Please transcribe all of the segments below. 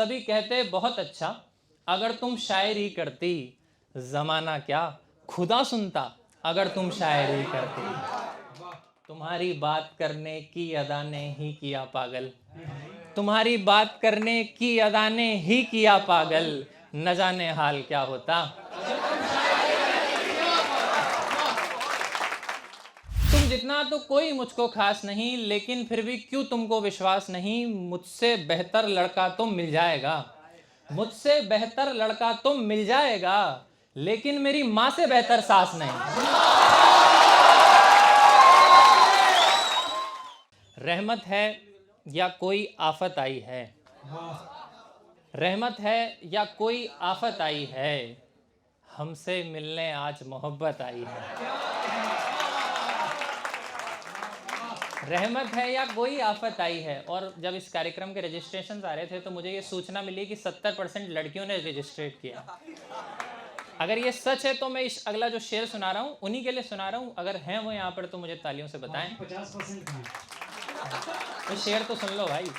सभी कहते बहुत अच्छा, अगर तुम शायरी करती, जमाना क्या खुदा सुनता अगर तुम शायरी करती। तुम्हारी बात करने की अदा ने ही किया पागल, तुम्हारी बात करने की अदा ने ही किया पागल, न जाने हाल क्या होता। तुम जितना तो कोई मुझको खास नहीं, लेकिन फिर भी क्यों तुमको विश्वास नहीं, मुझसे बेहतर लड़का तो मिल जाएगा, मुझसे बेहतर लड़का तो मिल जाएगा, लेकिन मेरी माँ से बेहतर सास नहीं। रहमत है या कोई आफत आई है, रहमत है या कोई आफत आई है, हमसे मिलने आज मोहब्बत आई है। रहमत है या कोई आफत आई है। और जब इस कार्यक्रम के रजिस्ट्रेशन आ रहे थे तो मुझे ये सूचना मिली कि 70% लड़कियों ने रजिस्ट्रेट किया। अगर ये सच है तो मैं इस अगला जो शेर सुना रहा हूँ उन्हीं के लिए सुना रहा हूँ, अगर हैं वो यहाँ पर तो मुझे तालियों से बताएं। 50% तो शेर तो सुन लो भाई।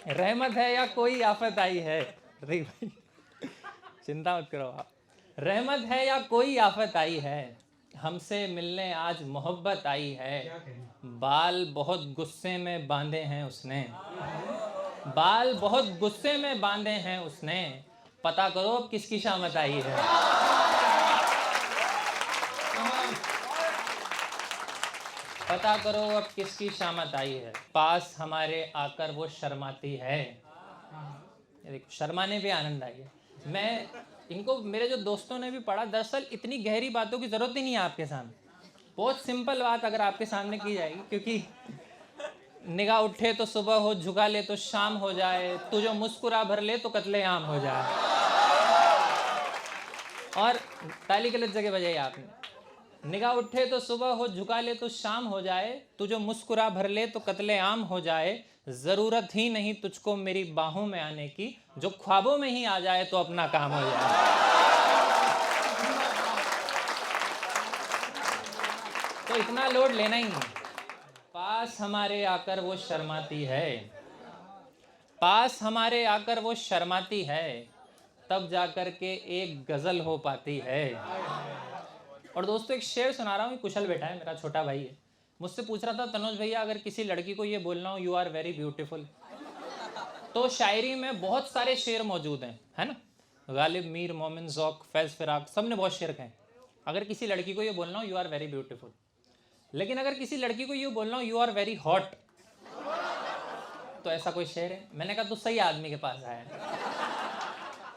रहमत है या कोई आफत आई है, भाई चिंता मत करो आप। रहमत है या कोई आफत आई है, हमसे मिलने आज मोहब्बत आई है। बाल बहुत गुस्से में बांधे हैं उसने, बाल बहुत गुस्से में बांधे हैं उसने, पता करो अब किसकी शामत आई है। पता करो अब किसकी शामत आई है। पास हमारे आकर वो शर्माती है। देखो शर्माने पे आनंद आई है। मैं इनको, मेरे जो दोस्तों ने भी पढ़ा, दरअसल इतनी गहरी बातों की जरूरत ही नहीं है आपके सामने। बहुत सिंपल बात अगर आपके सामने की जाएगी, क्योंकि निगाह उठे तो सुबह हो, झुका ले तो शाम हो जाए, तू जो मुस्कुरा भर ले तो कत्ले आम हो जाए। और ताली गलत जगह बजाई आपने। निगाह उठे तो सुबह हो, झुका ले तो शाम हो जाए, तू जो मुस्कुरा भर ले तो कत्ले आम हो जाए। जरूरत ही नहीं तुझको मेरी बाहों में आने की, जो ख्वाबों में ही आ जाए तो अपना काम हो जाए। तो इतना लोड लेना ही नहीं। पास हमारे आकर वो शर्माती है, पास हमारे आकर वो शर्माती है, तब जाकर के एक गजल हो पाती है। और दोस्तों एक शेर सुना रहा हूँ, कुशल बेटा है, मेरा छोटा भाई है, मुझसे पूछ रहा था तनुज भैया अगर किसी लड़की को ये बोलना हो यू आर वेरी ब्यूटीफुल, तो शायरी में बहुत सारे शेर मौजूद हैं, है ना। गालिब, मीर, मोमिन, ज़ौक़, फैज़, फिराक, सब ने बहुत शेर कहे। अगर किसी लड़की को ये बोलना हो यू आर वेरी ब्यूटीफुल, लेकिन अगर किसी लड़की को ये बोलना हो यू आर वेरी हॉट, तो ऐसा कोई शेर है? मैंने कहा तो सही आदमी के पास आया है।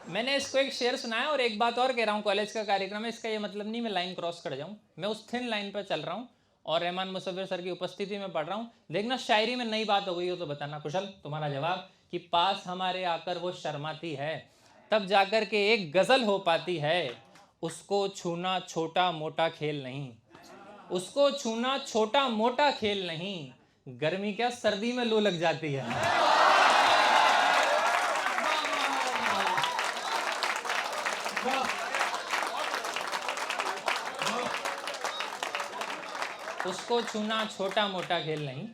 मैंने इसको एक शेर सुनाया। और एक बात और कह रहा हूँ, कॉलेज का कार्यक्रम है, इसका ये मतलब नहीं मैं लाइन क्रॉस कर जाऊँ, मैं उस थिन लाइन पर चल रहा हूँ और रहमान मुसव्विर सर की उपस्थिति में पढ़ रहा हूँ। देखना शायरी में नई बात हो गई हो तो बताना। कुशल तुम्हारा जवाब कि पास हमारे आकर वो शर्माती है, तब जाकर के एक गजल हो पाती है। उसको छूना छोटा मोटा खेल नहीं, उसको छूना छोटा मोटा खेल नहीं, गर्मी क्या सर्दी में लू लग जाती है। उसको छूना छोटा मोटा खेल नहीं,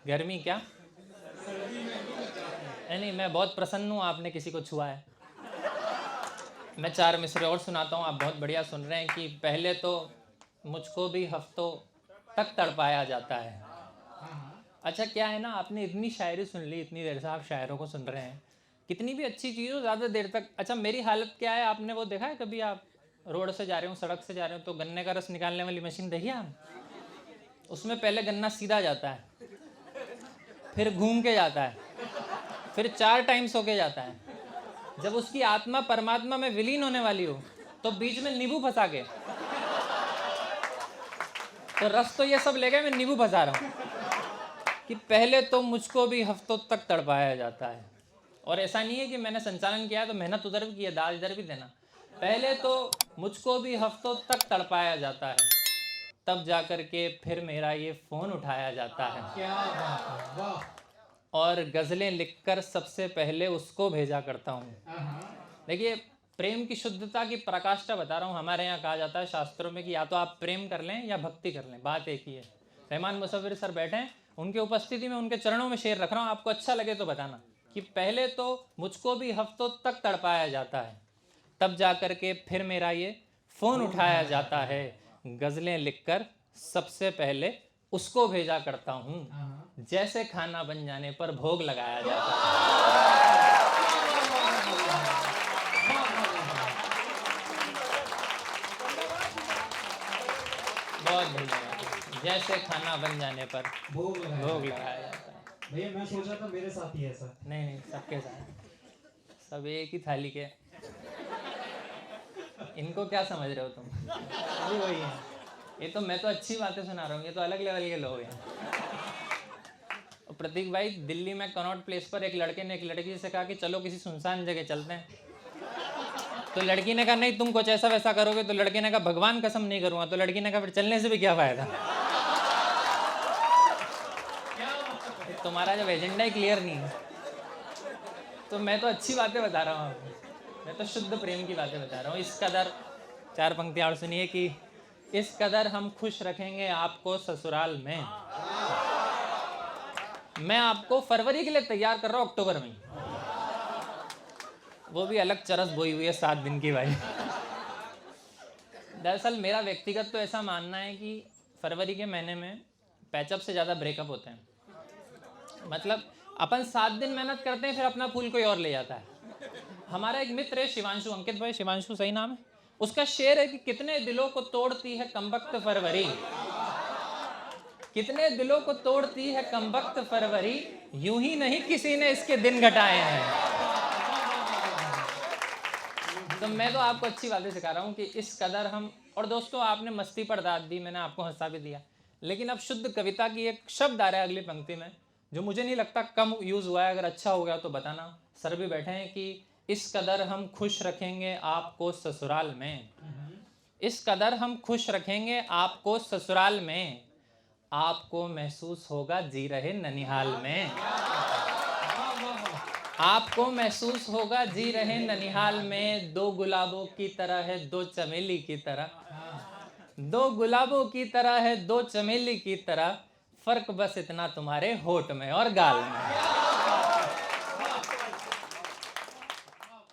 गर्मी क्या। नहीं, मैं बहुत प्रसन्न हूँ आपने किसी को छुआ है। मैं 4 मिसरे और सुनाता हूँ, आप बहुत बढ़िया सुन रहे हैं। कि पहले तो मुझको भी हफ्तों तक तड़पाया जाता है। अच्छा क्या है ना, आपने इतनी शायरी सुन ली, इतनी देर से आप शायरों को सुन रहे हैं, कितनी भी अच्छी चीज़ हो ज़्यादा देर तक। अच्छा मेरी हालत क्या है, आपने वो देखा है कभी, आप रोड से जा रहे हो, सड़क से जा रहे हो, तो गन्ने का रस निकालने वाली मशीन देखी आप? उसमें पहले गन्ना सीधा जाता है, फिर घूम के जाता है, फिर 4 टाइम्स होके जाता है। जब उसकी आत्मा परमात्मा में विलीन होने वाली हो तो बीच में नींबू फंसा के, तो रस तो ये सब ले गए, मैं नींबू फंसा रहा हूँ। कि पहले तो मुझको भी हफ्तों तक तड़पाया जाता है। और ऐसा नहीं है कि मैंने संचालन किया तो मेहनत उधर भी की है, दाल इधर भी देना। पहले तो मुझको भी हफ्तों तक तड़पाया जाता है, तब जाकर के फिर मेरा ये फ़ोन उठाया जाता है। क्या बात है, वाह। और गज़लें लिखकर सबसे पहले उसको भेजा करता हूँ। देखिए प्रेम की शुद्धता की प्रकाष्ठा बता रहा हूँ। हमारे यहाँ कहा जाता है शास्त्रों में कि या तो आप प्रेम कर लें या भक्ति कर लें, बात एक ही है। रहमान मुसव्विर सर बैठे हैं, उनकी उपस्थिति में उनके चरणों में शेर रख रहा हूँ, आपको अच्छा लगे तो बताना। कि पहले तो मुझको भी हफ्तों तक तड़पाया जाता है, तब जा कर के फिर मेरा ये फ़ोन उठाया जाता है। गज़लें लिखकर सबसे पहले उसको भेजा करता हूँ, जैसे खाना बन जाने पर भोग लगाया जाता है। बहुत धन्यवाद। जैसे खाना बन जाने पर भोग भोग लगाया जाता है। भैया मैं सोचा था मेरे साथ ही ऐसा। नहीं नहीं, सबके साथ, सब एक ही थाली के। इनको क्या समझ रहे हो तुम? अभी वही है। ये तो मैं तो अच्छी बातें सुना रहा हूँ, ये तो अलग लेवल के लोग हैं। और प्रतीक भाई, दिल्ली में कनॉट प्लेस पर एक लड़के ने एक लड़की से कहा कि चलो किसी सुनसान जगह चलते हैं। तो लड़की ने कहा नहीं, तुम कुछ ऐसा वैसा करोगे। तो लड़के ने कहा भगवान कसम नहीं करूँगा। तो लड़की ने कहा फिर चलने से भी क्या फ़ायदा, तुम्हारा जब एजेंडा ही क्लियर नहीं है। तो मैं तो अच्छी बातें बता रहा हूँ आपको, मैं तो शुद्ध प्रेम की बातें बता रहा हूँ। इस कदर, 4 पंक्तियाँ और सुनिए कि इस कदर हम खुश रखेंगे आपको ससुराल में। मैं आपको फरवरी के लिए तैयार कर रहा हूँ, अक्टूबर में, वो भी अलग चरस बोई हुई है 7 दिन की भाई। दरअसल मेरा व्यक्तिगत तो ऐसा मानना है कि फरवरी के महीने में पैचअप से ज़्यादा ब्रेकअप होते हैं। मतलब अपन 7 दिन मेहनत करते हैं, फिर अपना फूल कोई और ले जाता है। हमारा एक मित्र है शिवांशु, अंकित भाई, शिवांशु सही नाम है उसका। शेर है कि कितने दिलों को तोड़ती है कमबख्त फरवरी, कितने दिलों को तोड़ती है कमबख्त फरवरी, यूं ही नहीं किसी ने इसके दिन घटाए हैं। तो मैं तो आपको अच्छी बातें सिखा रहा हूँ कि इस कदर हम, और दोस्तों आपने मस्ती पर दाद दी, मैंने आपको हंसा भी दिया, लेकिन अब शुद्ध कविता की एक शब्द आ रहा है अगली पंक्ति में, जो मुझे नहीं लगता कम यूज़ हुआ है। अगर अच्छा हो गया तो बताना। सर भी बैठे हैं कि इस कदर हम खुश रखेंगे आपको ससुराल में, इस कदर हम खुश रखेंगे आपको ससुराल में, आपको महसूस होगा जी रहे ननिहाल में, आपको महसूस होगा जी रहे ननिहाल में। 2 गुलाबों की तरह है 2 चमेली की तरह, 2 गुलाबों की तरह है 2 चमेली की तरह, फर्क बस इतना तुम्हारे होठ में और गाल में।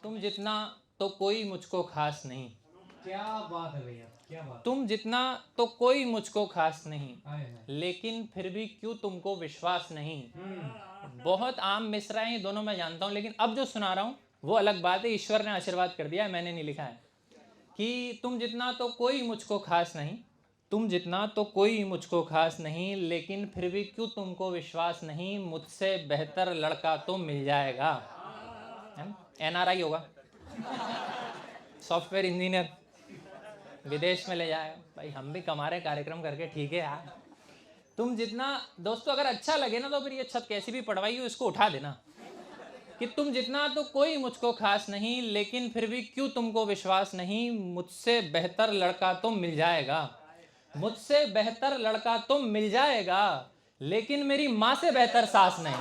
तुम जितना तो कोई मुझको खास नहीं, क्या बात है भैया, क्या बात। तुम जितना तो कोई मुझको खास नहीं, लेकिन फिर भी क्यों तुमको विश्वास नहीं। बहुत आम मिसरा है ये दोनों, मैं जानता हूँ, लेकिन अब जो सुना रहा हूँ वो अलग बात है। ईश्वर ने आशीर्वाद कर दिया है, मैंने नहीं लिखा है। कि तुम जितना तो कोई मुझको खास नहीं, तुम जितना तो कोई मुझको खास नहीं, लेकिन फिर भी क्यों तुमको विश्वास नहीं, मुझसे बेहतर लड़का तो मिल जाएगा। NRI होगा, सॉफ्टवेयर इंजीनियर, विदेश में ले जाएगा। भाई हम भी कमा रहे कार्यक्रम करके, ठीक है यार। तुम जितना, दोस्तों अगर अच्छा लगे ना तो फिर ये छत कैसी भी पड़वाई हो इसको उठा देना। कि तुम जितना तो कोई मुझको खास नहीं, लेकिन फिर भी क्यों तुमको विश्वास नहीं, मुझसे बेहतर लड़का तो मिल जाएगा, मुझसे बेहतर लड़का तो मिल जाएगा, लेकिन मेरी माँ से बेहतर सास नहीं।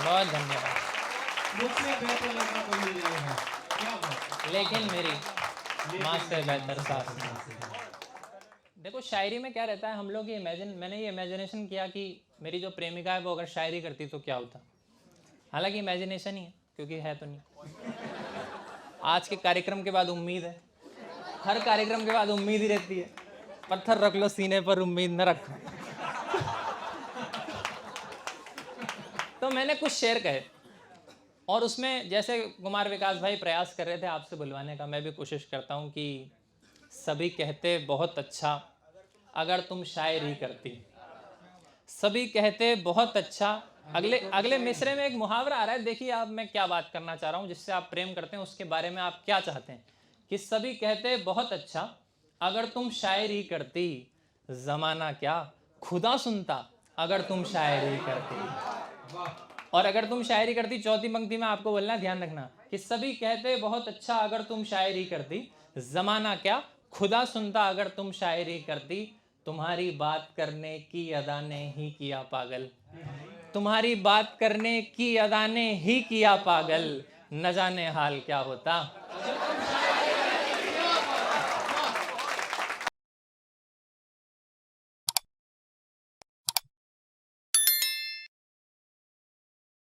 बहुत धन्यवाद। मुझसे बेहतर लड़का कोई मिल जाएगा, क्या बात। लेकिन मेरी माँ से बेहतर सास नहीं। देखो शायरी में क्या रहता है, हम लोग ये मैंने ये इमेजिनेशन किया कि मेरी जो प्रेमिका है वो अगर शायरी करती तो क्या होता। हालांकि इमेजिनेशन ही है, क्योंकि है तो नहीं। आज के कार्यक्रम के बाद उम्मीद है, हर कार्यक्रम के बाद उम्मीद ही रहती है। पत्थर रख लो सीने पर, उम्मीद न रखो। तो मैंने कुछ शेर कहे, और उसमें जैसे कुमार विकास भाई प्रयास कर रहे थे आपसे बुलवाने का, मैं भी कोशिश करता हूँ कि सभी कहते बहुत अच्छा अगर तुम शायरी करती, सभी कहते बहुत अच्छा। अगले मिसरे में एक मुहावरा आ रहा है, देखिए आप मैं क्या बात करना चाह रहा हूँ, जिससे आप प्रेम करते हैं उसके बारे में आप क्या चाहते हैं। कि सभी कहते बहुत अच्छा अगर तुम शायरी करती, जमाना क्या खुदा सुनता अगर तुम शायरी करती। और अगर तुम शायरी करती, चौथी पंक्ति में आपको बोलना, ध्यान रखना, कि सभी कहते बहुत अच्छा अगर तुम शायरी करती, जमाना क्या खुदा सुनता अगर तुम शायरी करती। तुम्हारी बात करने की अदा ने ही किया पागल, तुम्हारी बात करने की अदा ने ही किया पागल, न जाने हाल क्या होता।